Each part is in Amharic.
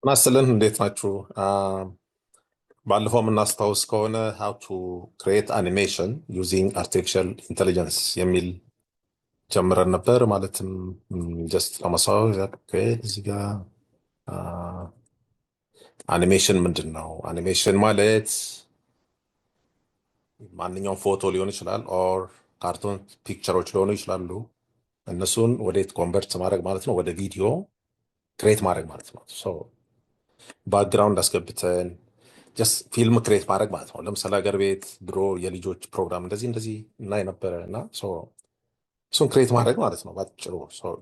ናስልን እንዴት ናችሁ? ባለፈው የምናስታውስ ከሆነ how to create animation using artificial intelligence የሚል ጀምረን ነበር። ማለትም ጀስት ለማስታወስ ያክል እዚህ ጋር አኒሜሽን ምንድን ነው? አኒሜሽን ማለት ማንኛውም ፎቶ ሊሆን ይችላል ኦር ካርቶን ፒክቸሮች ሊሆኑ ይችላሉ። እነሱን ወዴት ኮንቨርት ማድረግ ማለት ነው? ወደ ቪዲዮ ክሬት ማድረግ ማለት ነው። ባክግራውንድ አስገብተን ጀስት ፊልም ክሬት ማድረግ ማለት ነው። ለምሳሌ ሀገር ቤት ድሮ የልጆች ፕሮግራም እንደዚህ እንደዚህ እናይ ነበረ እና እሱን ክሬት ማድረግ ማለት ነው ባጭሩ።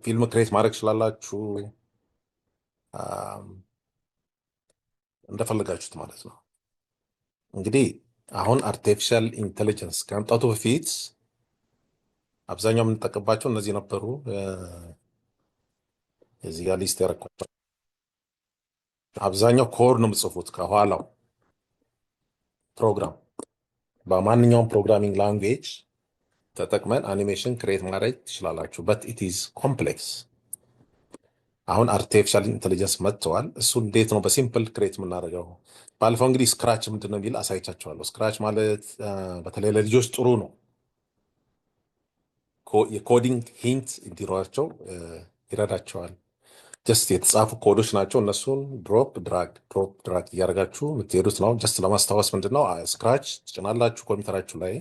ፊልም ክሬት ማድረግ ትችላላችሁ እንደፈለጋችሁት ማለት ነው። እንግዲህ አሁን አርቲፊሻል ኢንቴሊጀንስ ከመምጣቱ በፊት አብዛኛው የምንጠቀምባቸው እነዚህ ነበሩ። እዚህ ጋር ሊስት ያደረኳቸው አብዛኛው ኮድ ነው የምጽፉት ከኋላው ፕሮግራም በማንኛውም ፕሮግራሚንግ ላንጉዌጅ ተጠቅመን አኒሜሽን ክሬት ማድረግ ትችላላችሁ። በት ኢት ኢዝ ኮምፕሌክስ። አሁን አርቲፊሻል ኢንቴሊጀንስ መጥተዋል። እሱ እንዴት ነው በሲምፕል ክሬት የምናደርገው? ባለፈው እንግዲህ ስክራች ምንድን ነው የሚል አሳይቻቸዋለሁ። ስክራች ማለት በተለይ ለልጆች ጥሩ ነው። የኮዲንግ ሂንት እንዲኖራቸው ይረዳቸዋል። ጀስት የተጻፉ ኮዶች ናቸው። እነሱን ድሮፕ ድራግ እያደረጋችሁ የምትሄዱት ነው። ጀስት ለማስታወስ ምንድነው ስክራች ትጭናላችሁ ኮምፒውተራችሁ ላይ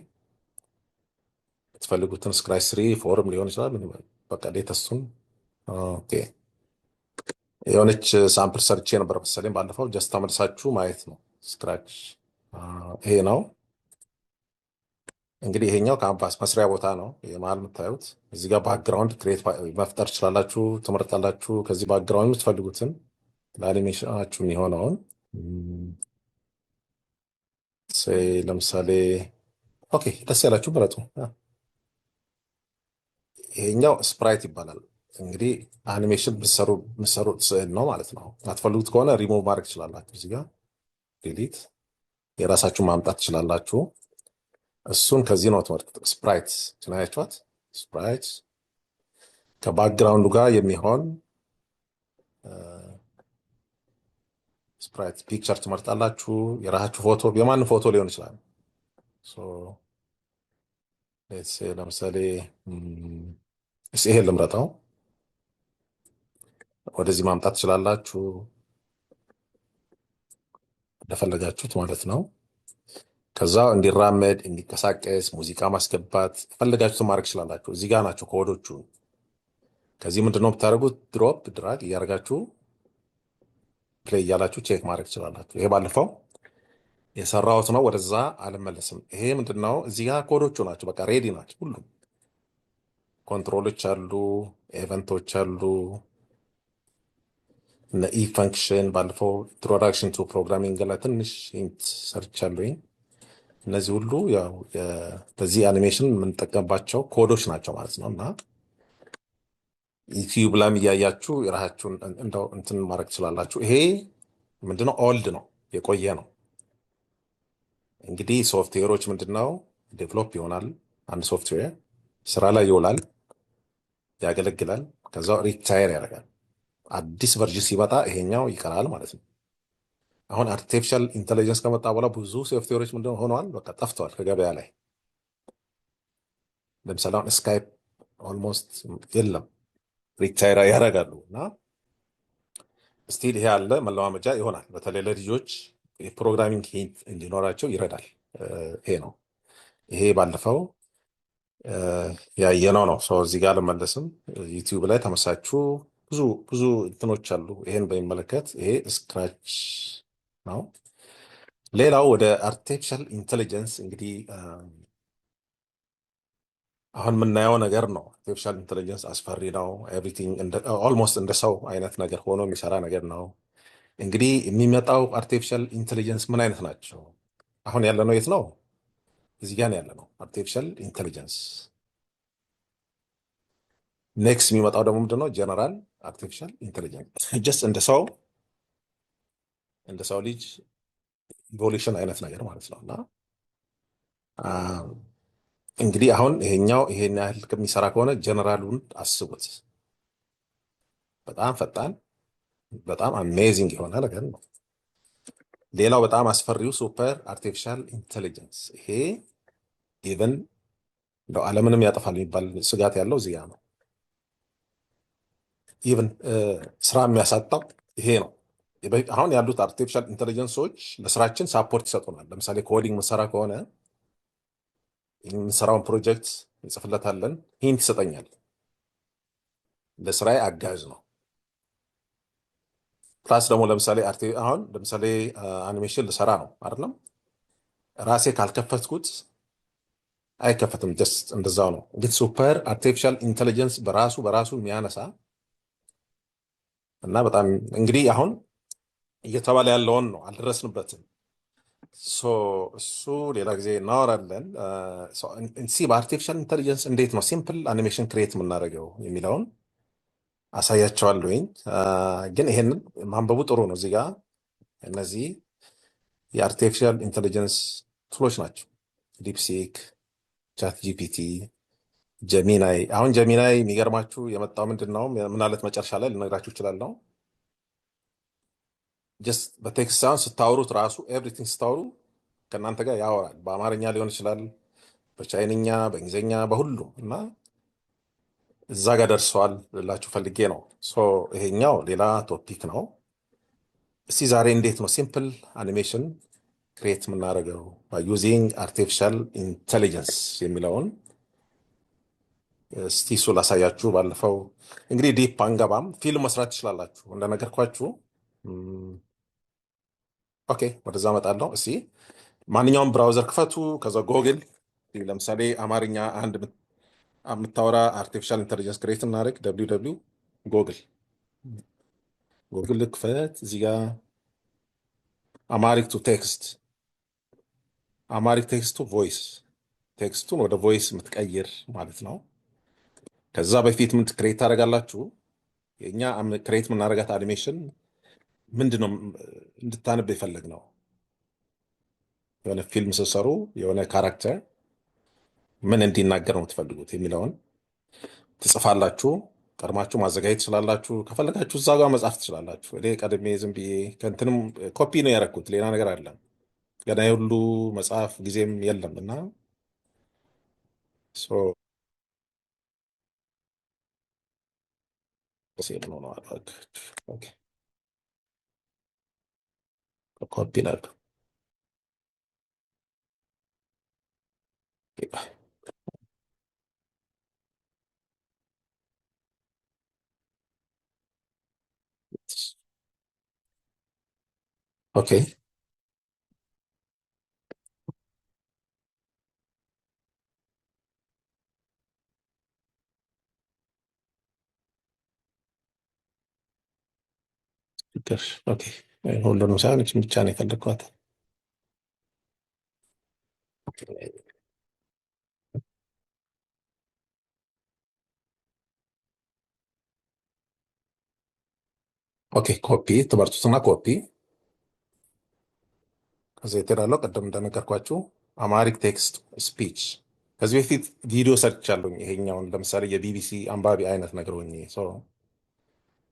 የምትፈልጉትን ስክራች 3 4 ሊሆን ይችላል። በቃ ሌተስቱን የሆነች ሳምፕል ሰርቼ ነበር መሰለኝ ባለፈው። ጀስት ተመልሳችሁ ማየት ነው። ስክራች ይሄ ነው እንግዲህ። ይሄኛው ካምፓስ መስሪያ ቦታ ነው። የመሀል የምታዩት እዚህ ጋር ባክግራውንድ ክሬት መፍጠር ትችላላችሁ፣ ትመርጣላችሁ። ከዚህ ባክግራውንድ የምትፈልጉትን ለአኒሜሽናችሁ የሚሆነውን ለምሳሌ ኦኬ ደስ ያላችሁ ምረጡ። ይሄኛው ስፕራይት ይባላል። እንግዲህ አኒሜሽን የምትሰሩት ስዕል ነው ማለት ነው። አትፈልጉት ከሆነ ሪሙቭ ማድረግ ትችላላችሁ። እዚህ ጋር ዲሊት የራሳችሁን ማምጣት ትችላላችሁ። እሱን ከዚህ ነው ትመርጡት። ስፕራይት ትናያችኋት። ስፕራይት ከባክግራውንዱ ጋር የሚሆን ስፕራይት ፒክቸር ትመርጣላችሁ። የራሳችሁ ፎቶ፣ የማንም ፎቶ ሊሆን ይችላል። ለምሳሌ ይሄን ልምረጠው። ወደዚህ ማምጣት ትችላላችሁ እንደፈለጋችሁት ማለት ነው። ከዛ እንዲራመድ እንዲንቀሳቀስ ሙዚቃ ማስገባት የፈለጋችሁትን ማድረግ ትችላላችሁ። እዚህ ጋር ናቸው ኮዶቹ። ከዚህ ምንድነው የምታደርጉት? ድሮፕ ድራግ እያደረጋችሁ ፕሌይ እያላችሁ ቼክ ማድረግ ትችላላችሁ። ይሄ ባለፈው የሰራሁት ነው። ወደዛ አልመለስም። ይሄ ምንድነው? እዚህ ጋር ኮዶቹ ናቸው። በቃ ሬዲ ናቸው። ሁሉም ኮንትሮሎች አሉ፣ ኤቨንቶች አሉ፣ እነ ኢ ፈንክሽን ባለፈው ኢንትሮዳክሽን ቱ ፕሮግራሚንግ ላይ ትንሽ ሰርቻለሁኝ። እነዚህ ሁሉ ያው በዚህ አኒሜሽን የምንጠቀምባቸው ኮዶች ናቸው ማለት ነው። እና ዩቲዩብ ላይም እያያችሁ የራሳችሁን እንደው እንትን ማድረግ ትችላላችሁ። ይሄ ምንድነው? ኦልድ ነው፣ የቆየ ነው። እንግዲህ ሶፍትዌሮች ምንድነው ዴቨሎፕ ይሆናል። አንድ ሶፍትዌር ስራ ላይ ይውላል፣ ያገለግላል። ከዛ ሪታየር ያደርጋል። አዲስ ቨርዥን ሲመጣ ይሄኛው ይቀራል ማለት ነው። አሁን አርቲፊሻል ኢንቴሊጀንስ ከመጣ በኋላ ብዙ ሶፍትዌሮች ምንድነው ሆነዋል? በቃ ጠፍተዋል ከገበያ ላይ። ለምሳሌ አሁን ስካይፕ ኦልሞስት የለም፣ ሪታየር ያደርጋሉ። እና ስቲል ይሄ ያለ መለማመጃ ይሆናል። በተለይ ለልጆች የፕሮግራሚንግ ሂንት እንዲኖራቸው ይረዳል። ይሄ ነው። ይሄ ባለፈው ያየነው ነው። ሰው እዚህ ጋር ልመለስም። ዩቲዩብ ላይ ተመሳችሁ ብዙ እንትኖች አሉ። ይሄን በሚመለከት ይሄ ስክራች ነው። ሌላው ወደ አርቲፊሻል ኢንቴሊጀንስ እንግዲህ አሁን የምናየው ነገር ነው። አርቲፊሻል ኢንቴሊጀንስ አስፈሪ ነው። ኤቭሪቲንግ ኦልሞስት እንደ ሰው አይነት ነገር ሆኖ የሚሰራ ነገር ነው። እንግዲህ የሚመጣው አርቲፊሻል ኢንቴሊጀንስ ምን አይነት ናቸው? አሁን ያለነው የት ነው? እዚህ ጋር ያለነው አርቲፊሻል ኢንቴሊጀንስ። ኔክስት የሚመጣው ደግሞ ምንድነው? ጀነራል አርቲፊሻል ኢንቴሊጀንስ። ጀስት እንደ ሰው ልጅ ኢቮሉሽን አይነት ነገር ማለት ነው። እና እንግዲህ አሁን ይሄን ያህል ከሚሰራ ከሆነ ጀነራሉን አስቡት። በጣም ፈጣን በጣም አሜዚንግ የሆነ ነገር ነው። ሌላው በጣም አስፈሪው ሱፐር አርቲፊሻል ኢንቴሊጀንስ። ይሄ ኢቨን እንደው ዓለምንም ያጠፋል የሚባል ስጋት ያለው እዚህ ጋ ነው። ኢቨን ስራ የሚያሳጣው ይሄ ነው። አሁን ያሉት አርቲፊሻል ኢንቴሊጀንሶች ለስራችን ሳፖርት ይሰጡናል። ለምሳሌ ኮዲንግ ምሰራ ከሆነ የምንሰራውን ፕሮጀክት እንጽፍለታለን፣ ሂንት ይሰጠኛል። ለስራዬ አጋዥ ነው። ፕላስ ደግሞ ለምሳሌ አሁን ለምሳሌ አኒሜሽን ልሰራ ነው አይደለም፣ ራሴ ካልከፈትኩት አይከፈትም። ጀስት እንደዛው ነው። ግን ሱፐር አርቲፊሻል ኢንቴሊጀንስ በራሱ የሚያነሳ እና በጣም እንግዲህ አሁን እየተባለ ያለውን ነው፣ አልደረስንበትም። እሱ ሌላ ጊዜ እናወራለን። በአርቲፊሻል ኢንቴሊጀንስ እንዴት ነው ሲምፕል አኒሜሽን ክሬት የምናደርገው የሚለውን አሳያቸዋለሁኝ። ግን ይሄንን ማንበቡ ጥሩ ነው። እዚህ ጋር እነዚህ የአርቲፊሻል ኢንቴሊጀንስ ቱሎች ናቸው። ዲፕሲክ፣ ቻት ጂፒቲ፣ ጀሚናይ። አሁን ጀሚናይ የሚገርማችሁ የመጣው ምንድን ነው? ምናለት መጨረሻ ላይ ልነግራችሁ እችላለሁ። ጀስት በቴክስት ሳይሆን ስታወሩት ራሱ ኤቭሪቲንግ ስታወሩ ከእናንተ ጋር ያወራል። በአማርኛ ሊሆን ይችላል፣ በቻይንኛ፣ በእንግሊዝኛ፣ በሁሉም እና እዛ ጋር ደርሰዋል ልላችሁ ፈልጌ ነው። ይሄኛው ሌላ ቶፒክ ነው። እስቲ ዛሬ እንዴት ነው ሲምፕል አኒሜሽን ክሬት የምናደርገው ዩዚንግ አርቲፊሻል ኢንቴሊጀንስ የሚለውን እስቲ እሱ ላሳያችሁ። ባለፈው እንግዲህ ዲፕ አንገባም፣ ፊልም መስራት ትችላላችሁ እንደነገርኳችሁ። ኦኬ ወደዛ እመጣለሁ። እስቲ ማንኛውም ብራውዘር ክፈቱ፣ ከዛ ጎግል ለምሳሌ አማርኛ አንድ የምታወራ አርቲፊሻል ኢንቴሊጀንስ ክሬት እናደርግ www ጎግል ክፈት። እዚህ ጋ አማሪክ ቱ ቴክስት፣ አማሪክ ቴክስት ቱ ቮይስ፣ ቴክስቱን ወደ ቮይስ የምትቀይር ማለት ነው። ከዛ በፊት ምን ክሬት ታደርጋላችሁ? የእኛ ክሬት የምናደርጋት አኒሜሽን ምንድን ነው እንድታነብ የፈለግ ነው? የሆነ ፊልም ስትሰሩ የሆነ ካራክተር ምን እንዲናገር ነው የምትፈልጉት የሚለውን ትጽፋላችሁ። ቀድማችሁ ማዘጋጀት ትችላላችሁ። ከፈለጋችሁ እዛ ጋር መጻፍ ትችላላችሁ። እኔ ቀድሜ ዝም ብዬ ከእንትንም ኮፒ ነው ያደረኩት፣ ሌላ ነገር አይደለም። ገና የሁሉ መጽሐፍ ጊዜም የለም እና ኮፒ ላድርግ። ኦኬ ኦኬ ሁሉንም ሳይሆን ይህችን ብቻ ነው የፈለግኳት። ኦኬ ኮፒ ትመርጡትና ኮፒ ከዚ የተላለው ቅድም እንደነገርኳችሁ አማሪክ ቴክስት ስፒች። ከዚህ በፊት ቪዲዮ ሰርቻለሁኝ። ይሄኛውን ለምሳሌ የቢቢሲ አንባቢ አይነት ነገር ሆኜ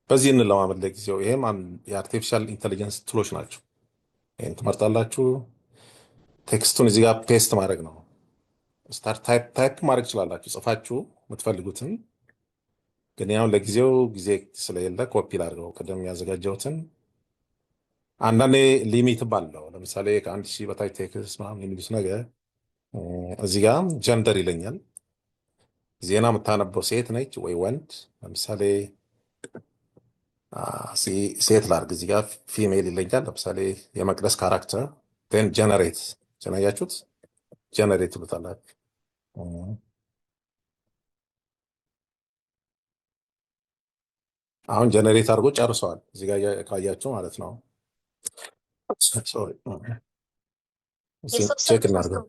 በዚህ እንለማመድ ለጊዜው። ይሄም የአርቲፊሻል ኢንቴሊጀንስ ቱሎች ናቸው። ይህን ትመርጣላችሁ። ቴክስቱን እዚህ ጋር ፔስት ማድረግ ነው። ስታርት ታይፕ ማድረግ ትችላላችሁ ጽፋችሁ የምትፈልጉትን። ግን ያሁን ለጊዜው ጊዜ ስለሌለ ኮፒ ላድርገው ቅድም ያዘጋጀሁትን። አንዳንዴ ሊሚት ባለው ለምሳሌ ከ1000 በታች ቴክስት ምናምን የሚሉት ነገር እዚህ ጋር ጀንደር ይለኛል። ዜና የምታነበው ሴት ነች ወይ ወንድ? ለምሳሌ ሴት ላድርግ። እዚህ ጋር ፊሜል ይለኛል። ለምሳሌ የመቅደስ ካራክተር ን ጀነሬት ጀናያችሁት ጀነሬት ትሉታላችሁ። አሁን ጀነሬት አድርጎ ጨርሰዋል። እዚህ ጋር ካያችሁ ማለት ነው። ቼክ እናድርገው።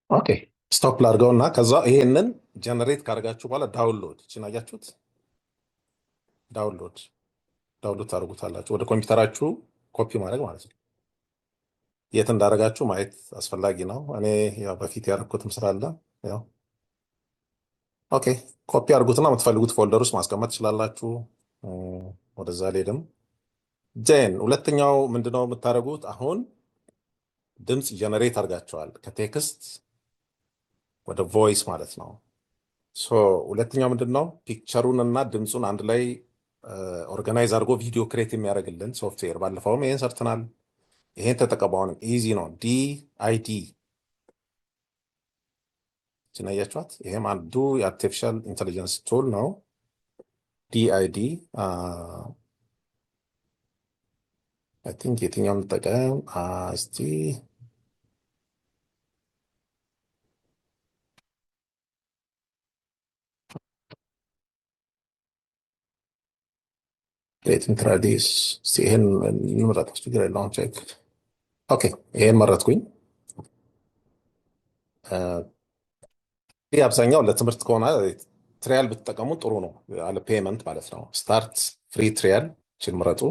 ኦኬ ስቶፕ ላድርገው እና ከዛ ይሄንን ጀነሬት ካደረጋችሁ በኋላ ዳውንሎድ እችን አያችሁት? ዳውንሎድ ዳውንሎድ ታደርጉታላችሁ ወደ ኮምፒውተራችሁ ኮፒ ማድረግ ማለት ነው። የት እንዳደረጋችሁ ማየት አስፈላጊ ነው። እኔ ያው በፊት ያደረኩትም ስላለ ያው ኦኬ ኮፒ አድርጉትና የምትፈልጉት ፎልደር ውስጥ ማስቀመጥ ትችላላችሁ። ወደዛ አልሄድም። ዜን ሁለተኛው ምንድነው የምታደርጉት? አሁን ድምፅ ጀነሬት አድርጋቸዋል ከቴክስት ወደ ቮይስ ማለት ነው። ሶ ሁለተኛው ምንድነው? ፒክቸሩን እና ድምፁን አንድ ላይ ኦርጋናይዝ አድርጎ ቪዲዮ ክሬት የሚያደርግልን ሶፍትዌር፣ ባለፈውም ይሄን ሰርተናል። ይሄን ተጠቀሙ። አሁንም ኢዚ ነው። ዲአይዲ ችናያችኋት። ይሄም አንዱ የአርቲፊሻል ኢንቴሊጀንስ ቱል ነው። ዲአይዲ አይ ቲንክ የትኛውን እንጠቀም እስቲ ሌትን ትራዲስ ይሄን እንምረጥ። ችግር የለውም። ቼክ ኦኬ ይሄን መረጥኩኝ። ይህ አብዛኛው ለትምህርት ከሆነ ትሪያል ብትጠቀሙ ጥሩ ነው። አለ ፔመንት ማለት ነው። ስታርት ፍሪ ትሪያል ችን ምረጡ።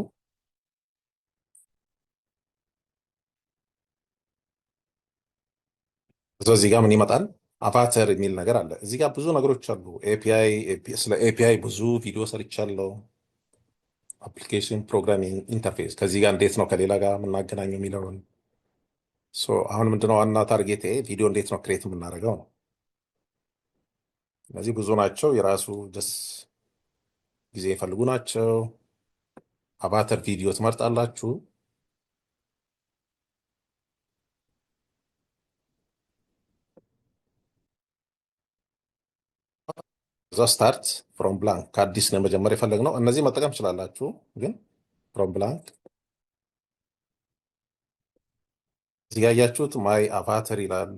እዚህ ጋር ምን ይመጣል? አቫተር የሚል ነገር አለ። እዚህ ጋር ብዙ ነገሮች አሉ። ኤፒአይ ስለ ኤፒአይ ብዙ ቪዲዮ ሰርቻለሁ። አፕሊኬሽን ፕሮግራሚንግ ኢንተርፌስ ከዚህ ጋር እንዴት ነው ከሌላ ጋር የምናገናኘው የሚለውን። አሁን ምንድነው ዋና ታርጌት ቪዲዮ እንዴት ነው ክሬት የምናደርገው ነው። እነዚህ ብዙ ናቸው። የራሱ ደስ ጊዜ የፈልጉ ናቸው። አቫተር ቪዲዮ ትመርጣላችሁ። እዛ ስታርት ፍሮም ብላንክ ከአዲስ ነው መጀመር የፈለግነው። እነዚህ መጠቀም ትችላላችሁ፣ ግን ፍሮም ብላንክ እዚህ ጋር ያያችሁት ማይ አቫተር ይላል፣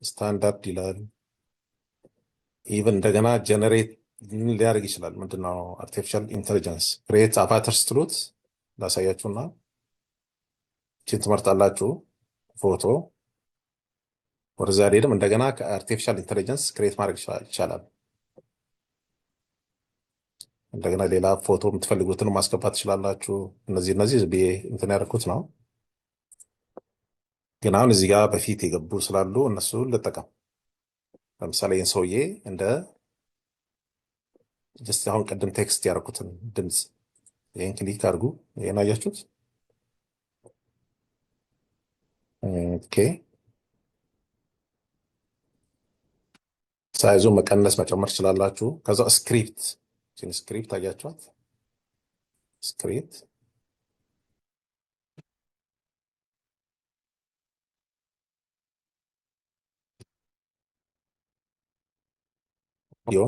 ስታንዳርድ ይላል። ኢቨን እንደገና ጀነሬት ሊያደርግ ይችላል። ምንድነው አርቲፊሻል ኢንቴሊጀንስ ክሬት አቫተር ስትሉት ላሳያችሁና ችን ትመርጣላችሁ። ፎቶ ወደዛ ሄድም እንደገና ከአርቲፊሻል ኢንቴሊጀንስ ክሬት ማድረግ ይቻላል። እንደገና ሌላ ፎቶ የምትፈልጉትን ማስገባት ትችላላችሁ። እነዚህ ብዬ እንትን ያደረኩት ነው። ግን አሁን እዚህ ጋር በፊት የገቡ ስላሉ እነሱ ልጠቀም። ለምሳሌ ይህን ሰውዬ እንደ ጀስት አሁን ቅድም ቴክስት ያደረኩትን ድምፅ ይህን ክሊክ አድርጉ። ይህን አያችሁት? ኦኬ ሳይዙ መቀነስ መጨመር ትችላላችሁ። ከዛ ስክሪፕት አያችኋት? ስክሪፕት ኦዲዮ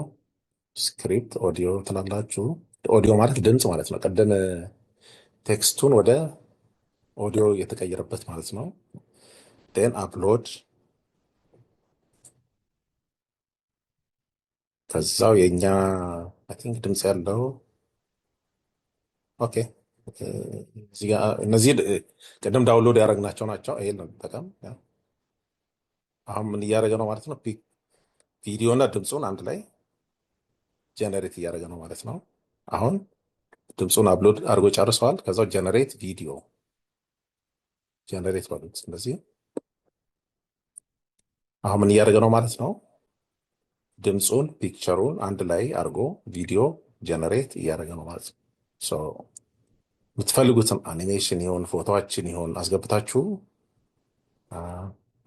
ስክሪፕት ኦዲዮ ትላላችሁ። ኦዲዮ ማለት ድምፅ ማለት ነው። ቀደም ቴክስቱን ወደ ኦዲዮ የተቀየረበት ማለት ነው። ን አፕሎድ ከዛው የኛ አይ ቲንክ ድምፅ ያለው ኦኬ። እነዚህ ቅድም ዳውንሎድ ያደረግናቸው ናቸው። ይሄን ነው ጠቀም። አሁን ምን እያደረገ ነው ማለት ነው? ቪዲዮ እና ድምፁን አንድ ላይ ጀነሬት እያደረገ ነው ማለት ነው። አሁን ድምፁን አፕሎድ አድርጎ ጨርሰዋል። ከዛው ጀነሬት ቪዲዮ ጀነሬት ባሉት እንደዚህ። አሁን ምን እያደረገ ነው ማለት ነው? ድምፁን ፒክቸሩን አንድ ላይ አድርጎ ቪዲዮ ጀነሬት እያደረገ ነው ማለት ነው። የምትፈልጉትን አኒሜሽን ይሆን ፎቶዎችን ይሆን አስገብታችሁ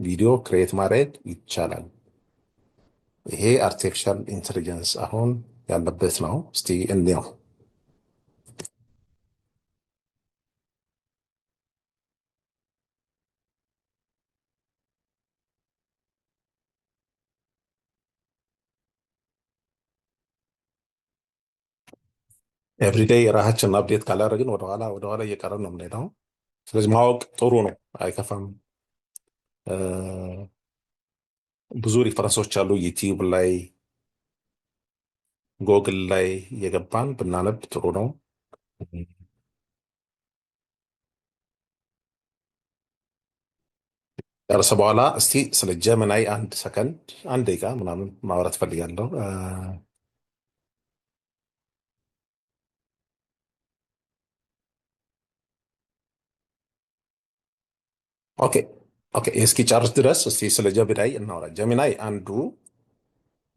ቪዲዮ ክሬት ማድረግ ይቻላል። ይሄ አርቲፊሻል ኢንቴሊጀንስ አሁን ያለበት ነው። እስቲ እንየው። ኤቭሪዴይ ራሳችንን አፕዴት ካላደረግን ወደኋላ እየቀረን ነው የምንሄደው። ስለዚህ ማወቅ ጥሩ ነው፣ አይከፋም። ብዙ ሪፈረንሶች አሉ ዩቲዩብ ላይ ጎግል ላይ እየገባን ብናነብ ጥሩ ነው። ጨርሰ በኋላ እስቲ ስለ ጀመናይ አንድ ሰከንድ፣ አንድ ደቂቃ ምናምን ማውራት ፈልጋለሁ። ኦኬ ኦኬ፣ እስኪ ጨርስ ድረስ እስቲ ስለ ጀሚናይ እናውራ። ጀሚናይ አንዱ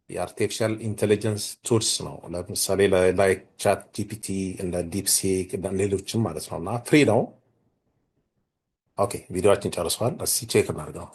የአርቲፊሻል ኢንቴሊጀንስ ቱልስ ነው። ለምሳሌ ላይክ ቻት ጂፒቲ፣ እንደ ዲፕሲክ እና ሌሎችም ማለት ነው። እና ፍሪ ነው። ኦኬ ቪዲዮችን ጨርሰዋል። እስቲ ቼክ እናድርገው።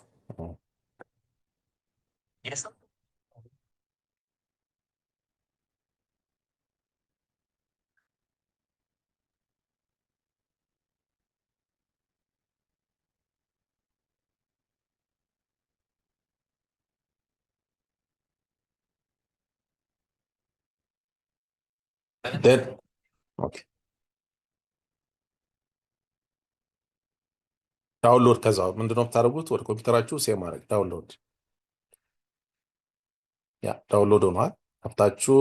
ደን ኦኬ ዳውንሎድ፣ ከዛ ምንድነው የምታደርጉት? ወደ ኮምፒውተራችሁ ሴቭ ማድረግ። ዳውንሎድ፣ ያ ዳውንሎድ ሆኗል። ከፍታችሁ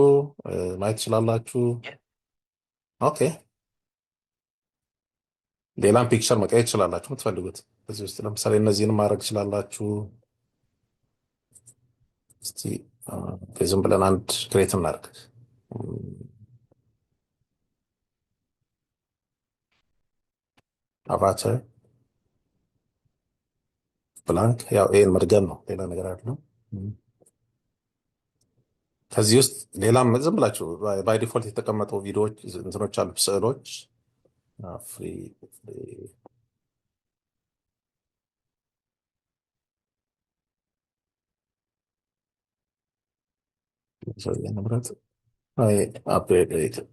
ማየት ትችላላችሁ። ኦኬ ሌላም ፒክቸር መቀየር ትችላላችሁ የምትፈልጉት እዚህ ውስጥ። ለምሳሌ እነዚህን ማድረግ ትችላላችሁ። እስቲ ዝም ብለን አንድ ክሬት እናድርግ። አቫተር ብላንክ፣ ያው ይሄን መድገም ነው፣ ሌላ ነገር አይደለም። ከዚህ ውስጥ ሌላም ዝም ብላችሁ ባይ ዲፎልት የተቀመጡ ቪዲዮዎች እንትኖች አሉ፣ ስዕሎች ፍሪ ንብረት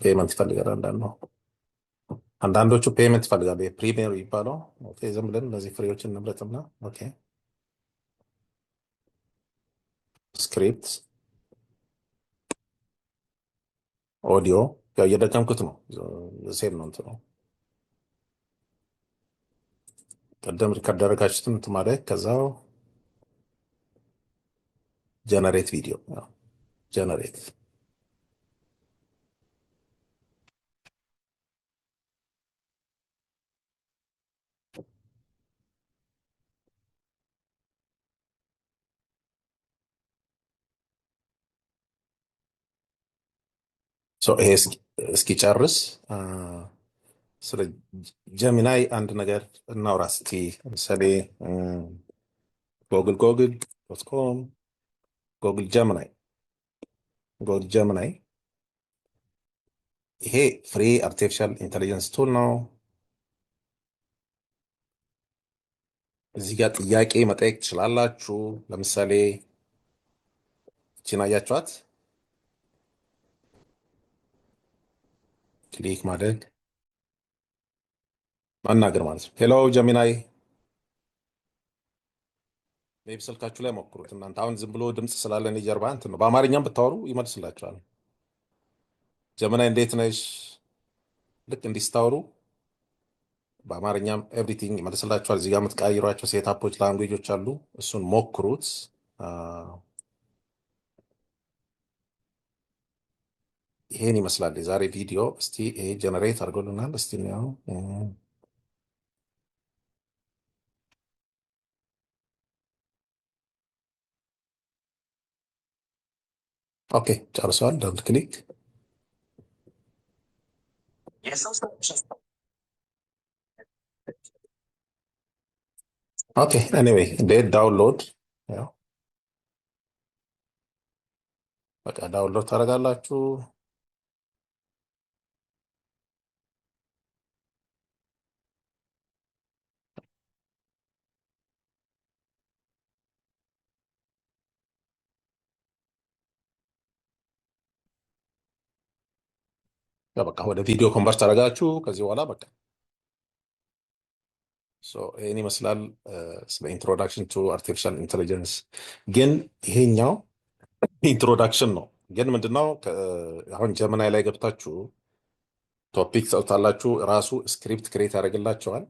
ፔመንት ይፈልጋል። አንዳንዶቹ ፔመንት ይፈልጋሉ። የፕሪሚየር ይባለው። ኦኬ ዝም ብለን እነዚህ ፍሬዎችን ንብረትና ኦኬ ስክሪፕት ኦዲዮ፣ ያው እየደገምኩት ነው። ሴም ነው እንትኑ ቀደም ሪከርድ ያደረጋችሁትን እንትን ማለት ከዛው ጀነሬት ቪዲዮ ጀነሬት ይሄ እስኪጨርስ ስለ ጀሚናይ አንድ ነገር እናውራ እስቲ። ለምሳሌ ጎግል ዶት ኮም ጎግል ጀሚናይ ይሄ ፍሪ አርቲፊሻል ኢንቴሊጀንስ ቱል ነው። እዚህ ጋር ጥያቄ መጠየቅ ትችላላችሁ። ለምሳሌ እቺን አያችኋት? ክሊክ ማድረግ ማናገር ማለት ነው። ሄሎ ጀሚናይ፣ ሜቢ ስልካችሁ ላይ ሞክሩት እናንተ። አሁን ዝም ብሎ ድምፅ ስላለን የጀርባ እንትን ነው። በአማርኛም ብታወሩ ይመልስላችኋል። ጀሚናይ እንዴት ነሽ? ልክ እንዲህ ስታወሩ በአማርኛም ኤቭሪቲንግ ይመልስላችኋል። እዚህ ጋር የምትቀያይሯቸው ሴታፖች ላንጉጆች አሉ። እሱን ሞክሩት። ይሄን ይመስላል የዛሬ ቪዲዮ። እስቲ ይሄ ጀነሬት አድርጎልናል። እስቲ ነው ኦኬ ጨርሰዋል። ደብል ክሊክ ኦኬ ኤኒዌይ ዴት ዳውንሎድ፣ ያው በቃ ዳውንሎድ ታደርጋላችሁ። በቃ ወደ ቪዲዮ ኮንቨርት ታደርጋችሁ። ከዚህ በኋላ በቃ ይህን ይመስላል ስለ ኢንትሮዳክሽን ቱ አርቲፊሻል ኢንቴሊጀንስ። ግን ይሄኛው ኢንትሮዳክሽን ነው። ግን ምንድነው አሁን ጀመናይ ላይ ገብታችሁ ቶፒክ ሰውታላችሁ፣ ራሱ ስክሪፕት ክሬት ያደርግላቸዋል።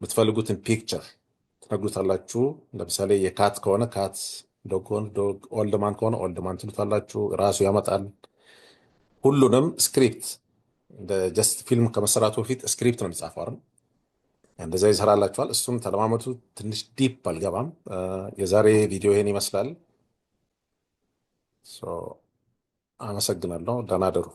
የምትፈልጉትን ፒክቸር ትነግሩታላችሁ። ለምሳሌ የካት ከሆነ ካት፣ ዶግ ከሆነ ዶግ፣ ኦልድማን ከሆነ ኦልድማን ትሉታላችሁ፣ ራሱ ያመጣል። ሁሉንም ስክሪፕት እንደ ጀስት ፊልም ከመሰራቱ በፊት ስክሪፕት ነው የሚጻፈው አይደል? እንደዛ ይሰራላችኋል። እሱም ተለማመቱ። ትንሽ ዲፕ አልገባም። የዛሬ ቪዲዮ ይሄን ይመስላል። ሶ አመሰግናለሁ። ደህና ደሩ።